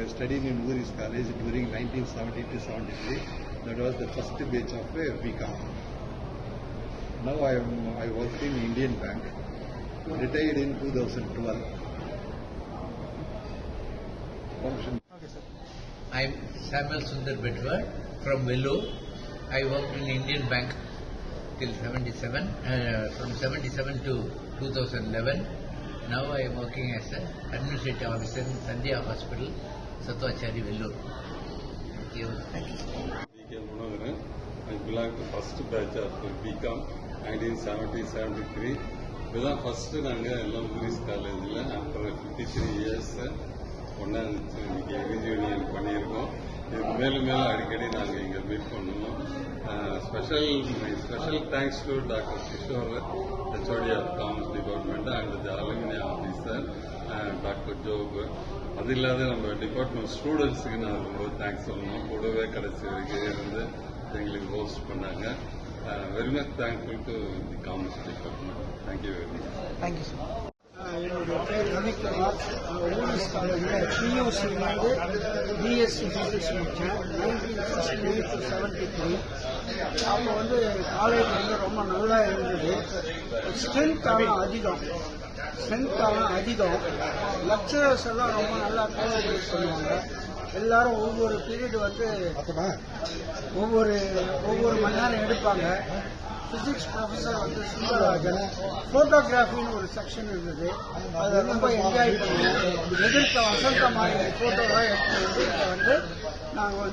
I studied in Uris College during 1970 to 73. That was the first batch of BCom. Now I worked in Indian Bank. Retired in 2012. I am Samuel Sundar Bedwar from Vellore. I worked in Indian Bank till 77, from 77 to 2011. Now I am working as an administrative officer in Sandhya Hospital, Sattwachari, Vellore. Thank you. I belong to first batch of BCom 1970-73. இதுதான் first நாங்கள் எல்லாம் Voorhees காலேஜில் after 53 years ஒன்றா இன்னைக்கு reunion பண்ணியிருக்கோம். இதுக்கு மேலும் அடிக்கடி நாங்கள் இங்கே மீட் பண்ணுவோம். Special thanks to doctor Kishore, HOD of commerce department and the alumni officer doctor Job. அது இல்லாத நம்ம டிபார்ட்மெண்ட் ஸ்டூடெண்ட்ஸுக்கு நான் ரொம்ப தேங்க்ஸ் சொல்லணும். கூடவே கடைசி வரைக்கும் இருந்து எங்களுக்கு ஹோஸ்ட் பண்ணாங்க. Very much thankful to the commerce department. Thank you very much. Thank you sir. என்னுடைய பேர் ரவிக்குமார். ஊரிஸ் காலேஜில் பியூசிலேருந்து பிஎஸ்சி ஃபிசிக்ஸ் முடித்தேன் 1969 to 73. அப்போ காலேஜ் ரொம்ப நல்லா இருந்தது. ஸ்ட்ரென்த் அதிகம். லெக்சரர்ஸ் எல்லாம் ரொம்ப நல்லா கோஆர்டினேட் பண்ணுவாங்க. எல்லாரும் ஒவ்வொரு பீரியட் ஒவ்வொரு மணி நேரம் எடுப்பாங்க. Physics professor Sundararajan. போட்டோகிராஃபின்னு ஒரு செக்ஷன் இருந்தது. அதை ரொம்ப என்ஜாய் பண்ணுவோம். எதிர்க்க வசந்த மாதிரி போட்டோலாம் எடுத்து நாங்கள்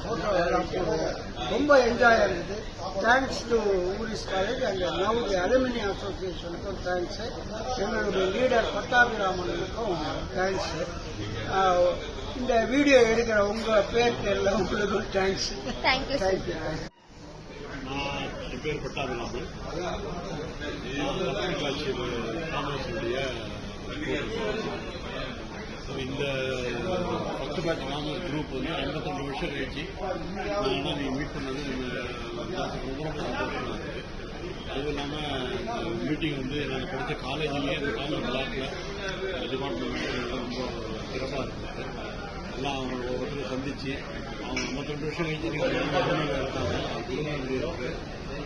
போட்டோ எல்லாம் போடுவோம். ரொம்ப என்ஜாய் இருந்தது. Thanks to Voorhees college and now the alumni அசோசியேஷனுக்கும் தேங்க்ஸ். எங்களுடைய லீடர் பட்டாபிராமனுக்கும் தேங்க்ஸ். இந்த வீடியோ எடுக்கிற உங்க பேர் தெரியல, உங்களுக்கும் தேங்க்ஸ். தேங்க்யூ. என் பேர் பட்டாபிராமன். காமர்ஸுடைய இந்த ஃபர்ஸ்ட் பேட்ச் காமர்ஸ் குரூப் 52 வருஷம் கழிச்சு நான் நீ மீட் பண்ணது ரொம்ப சந்தோஷமா இருக்கு. அதுவும் இல்லாமல் மீட்டிங் நாங்கள் படித்த காலேஜ்லேயே அந்த காமர்ஸ் பிளாக்ல டிபார்ட்மெண்ட் ரொம்ப சிறப்பாக இருந்தது. எல்லாம் அவங்க ஒவ்வொருத்தரும் சந்திச்சு அவங்க 52 வருஷம் கழிச்சு நீங்கள் இருக்காங்க. குருநாள்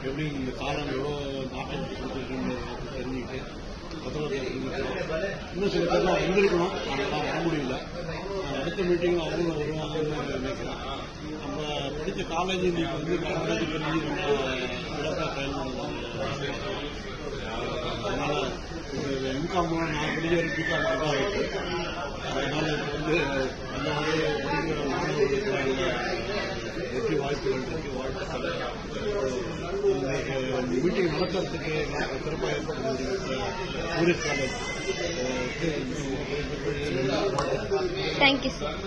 எப்படி இந்த காலம் எவ்வளோ நாட்டம் கொடுத்துருக்குன்னு தெரிஞ்சுக்கிட்டு இன்னும் சில பேர்லாம் வந்திருக்கணும். அதெல்லாம் வர முடியல. அடுத்த மீட்டிங் அவங்களும் வருவாங்கன்னு நினைக்கிறேன். நம்ம படித்த காலேஜ் இன்னைக்கு காலேஜ் பண்ணி ரொம்ப சிறப்பாக செயல்படுவாங்க. அதனால இன்கம் நான் படிக்க பிகாம் தான் இருக்கு. அதனால இப்போ அந்த மாதிரி படிக்கிற மாணவர்களுக்கு வெற்றி வாய்ப்புகள் இருக்கு. வாழ்த்துக்கள். மீட்டிங் நடத்துறதுக்கு சிறப்பாக ஏற்படுத்தி ஊரிஸ் காலேஜ். Thank you sir.